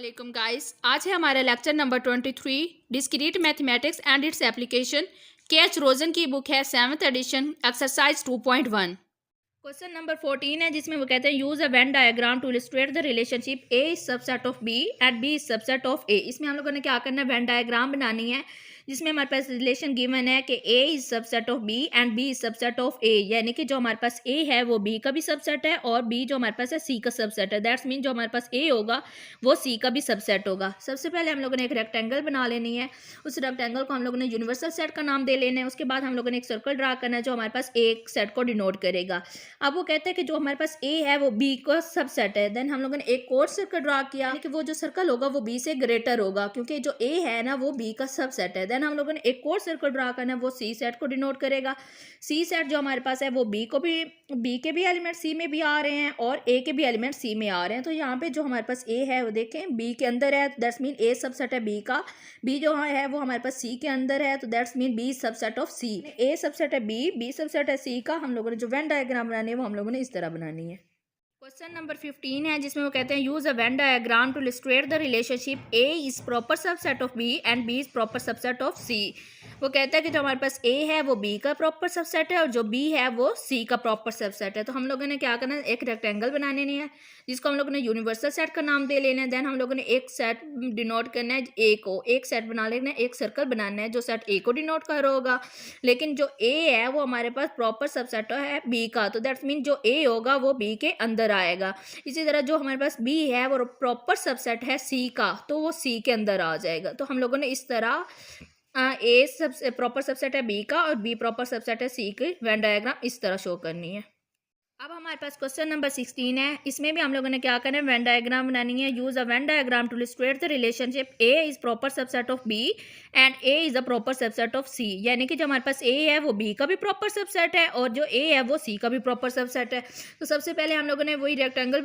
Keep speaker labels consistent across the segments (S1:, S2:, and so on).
S1: वालेकुम गाइस। आज है हमारा lecture number 23 discrete mathematics and its application. K H. Rosen की बुक है 7th addition exercise 2.1। Question number 14 है जिसमें वो कहते हैं use a Venn diagram to illustrate the relationship A is subset of B and B is subset of A. इसमें हम लोगों ने क्या करना है, वेन डायग्राम बनानी है जिसमें हमारे पास रिलेशन गिवन है कि A is subset of B and B is subset of A, यानी कि जो हमारे पास ए है वो बी का भी सबसेट है और बी जो हमारे पास है सी का सबसेट है। दैट्स मीन जो हमारे पास ए होगा वो सी का भी सबसेट होगा। सबसे पहले हम लोगों ने एक रेक्टेंगल बना लेनी है, उस रेक्टेंगल को हम लोगों ने यूनिवर्सल सेट का नाम दे लेना है। उसके बाद हम लोगों ने एक सर्कल ड्रा करना है जो हमारे पास एक सेट को डिनोट करेगा। अब वो कहते हैं कि जो हमारे पास ए है वो बी का सबसेट है। देन हम लोगों ने एक और सर्कल ड्रा किया कि वो जो सर्कल होगा वो बी से ग्रेटर होगा क्योंकि जो ए है ना वो बी का सबसेट है। देन हम लोगों ने एक और सर्कल ड्रा करना है, वो सी सेट को डिनोट करेगा। सी सेट जो हमारे पास है वो बी के भी एलिमेंट सी में भी आ रहे हैं और ए के भी एलिमेंट सी में आ रहे हैं। तो यहाँ पे जो हमारे पास ए है वो देखें बी के अंदर है, दैट्स मीन ए सबसेट है बी का। बी जो है वो हमारे पास सी के अंदर है, तो that's mean B subset of C. A subset है बी सबसेट है सी का। हम लोगों ने जो वेन डायग्राम बनानी है वो हम लोगों ने इस तरह बनानी है। क्वेश्चन नंबर 15 है जिसमें वो कहते हैं use a Venn diagram to illustrate the relationship A is proper subset of B and B is proper subset of C. वो कहता है कि जो हमारे पास ए है वो बी का प्रॉपर सबसेट है और जो बी है वो सी का प्रॉपर सबसेट है। तो हम लोगों ने क्या करना है, एक रेक्टेंगल बनाने नहीं है जिसको हम लोगों ने यूनिवर्सल सेट का नाम दे लेना है। देन हम लोगों ने एक सेट डिनोट करना है ए को, एक सेट बना लेना है, एक सर्कल बनाना है जो सेट ए को डिनोट कर रहा होगा। लेकिन जो ए है वो हमारे पास प्रॉपर सबसेट है बी का, तो दैट्स मीन जो ए होगा वो बी के अंदर आएगा। इसी तरह जो हमारे पास बी है वो प्रॉपर सबसेट है सी का, तो वो सी के अंदर आ जाएगा। तो हम लोगों ने इस तरह ए सब प्रॉपर सबसेट है बी का और बी प्रॉपर सबसेट है सी की वेन डायग्राम इस तरह शो करनी है। अब हमारे पास क्वेश्चन नंबर 16 है, इसमें भी हम लोगों ने क्या करना है, वेन डायग्राम बनानी है। Use a Venn diagram to illustrate the relationship A is proper subset of B and A is a proper subset of C, यानी कि जो हमारे पास ए है वो बी का भी प्रॉपर सबसेट है और जो ए है वो सी का भी प्रॉपर सबसेट है। तो सबसे पहले हम लोगों ने वही रेक्टेंगल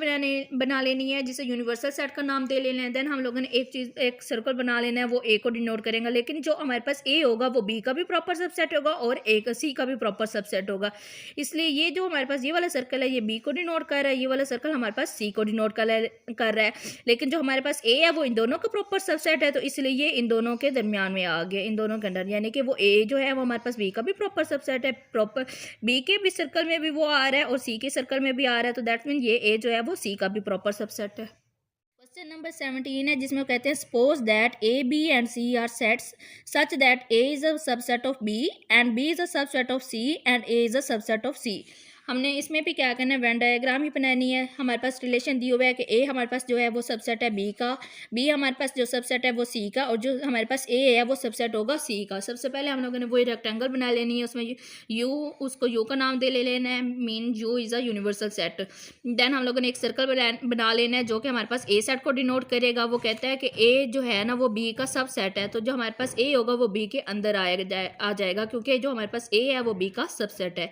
S1: बना लेनी है जिसे यूनिवर्सल सेट का नाम दे लेना है। देन हम लोगों ने एक सर्कल बना लेना है, वो ए को डिनोट करेंगे। लेकिन जो हमारे पास ए होगा वो बी का भी प्रॉपर सबसेट होगा और ए का सी का भी प्रॉपर सबसेट होगा। इसलिए ये जो हमारे पास ये वाला सर्कल है ये बी को डिनोट कर रहा है, ये वाला सर्कल हमारे पास सी को डिनोट कर रहा है। लेकिन जो हमारे पास ए है वो इन दोनों का प्रॉपर सबसेट है, तो इसलिए ये इन दोनों के दरमियान में आ गया, इन दोनों के अंदर, यानी कि वो ए जो है वो हमारे पास बी का भी प्रॉपर सबसेट है। प्रॉपर बी के भी सर्कल में भी वो आ रहा है और सी के सर्कल में भी आ रहा है, तो दैट्स मीन ये ए जो है वो सी का भी प्रॉपर सबसेट है। क्वेश्चन नंबर 17 है जिसमें कहते हैं suppose that A B and C are sets such that A is a subset of B and B is a subset of C and A is a subset of C. हमने इसमें भी क्या करना है, वेन डायग्राम ही बनानी है। हमारे पास relation दिया हुआ है कि ए हमारे पास जो है वो सबसेट है बी का, बी हमारे पास जो सबसेट है वो सी का और जो हमारे पास ए है वो सबसेट होगा सी का। सबसे पहले हम लोगों ने वही रेक्टेंगल बना लेनी है, उसमें यू, उसको यू का नाम दे लेना है, mean U is a universal set. Then हम लोगों ने एक सर्कल बना लेना है जो कि हमारे पास ए सेट को डिनोट करेगा। वो कहता है कि ए जो है ना वो बी का सबसेट है, तो जो हमारे पास ए होगा वो बी के अंदर आ जाएगा क्योंकि जो हमारे पास ए है वो बी का सबसेट है।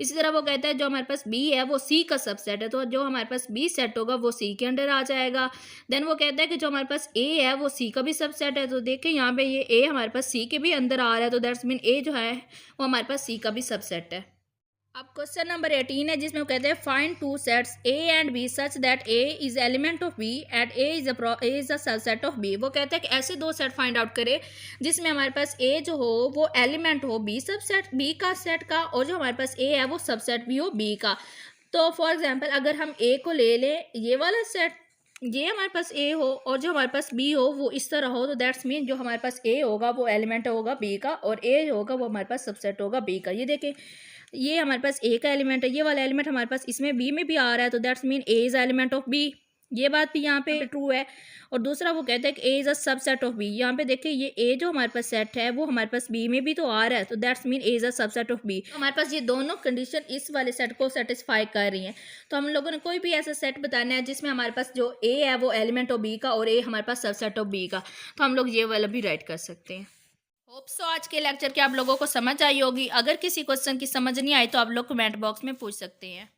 S1: इसी तरह वो कहता है जो हमारे पास बी है वो सी का सबसेट है, तो जो हमारे पास बी सेट होगा वो सी के अंडर आ जाएगा। देन वो कहता है कि जो हमारे पास ए है वो सी का भी सबसेट है, तो देखें यहाँ पे ये ए हमारे पास सी के भी अंदर आ रहा है, तो दैट्स मीन ए जो है वो हमारे पास सी का भी सबसेट है। अब क्वेश्चन नंबर 18 है जिसमें वो कहते हैं find two sets A and B such that A is element of B and A is a subset of B. वो कहते हैं कि ऐसे दो सेट फाइंड आउट करें जिसमें हमारे पास ए जो हो वो एलिमेंट हो बी सबसेट बी का सेट का और जो हमारे पास ए है वो सबसेट भी हो बी का। तो फॉर एग्जाम्पल अगर हम ए को ले लें, ये वाला सेट, ये हमारे पास ए हो और जो हमारे पास बी हो वो इस तरह हो, तो दैट्स मीन जो हमारे पास ए होगा वो एलिमेंट होगा बी का और ए होगा वो हमारे पास सबसेट होगा बी का। ये देखें ये हमारे पास ए का एलिमेंट है, ये वाला एलिमेंट हमारे पास इसमें बी में भी आ रहा है, तो that's mean A is element of B. ये बात भी यहाँ पे ट्रू है। और दूसरा वो कहता है कि A is a subset of B. यहाँ पे देखिए ये ए जो हमारे पास सेट है वो हमारे पास बी में भी तो आ रहा है, तो that's mean A is a subset of B. हमारे पास ये दोनों कंडीशन इस वाले सेट को सेटिस्फाई कर रही हैं। तो हम लोगों ने कोई भी ऐसा सेट बताना है जिसमें हमारे पास जो ए है वो एलिमेंट ऑफ बी का और ए हमारे पास सबसेट ऑफ बी का, तो हम लोग ये वाला भी राइट कर सकते हैं। होप सो आज के लेक्चर के आप लोगों को समझ आई होगी। अगर किसी क्वेश्चन की समझ नहीं आई तो आप लोग कमेंट बॉक्स में पूछ सकते हैं।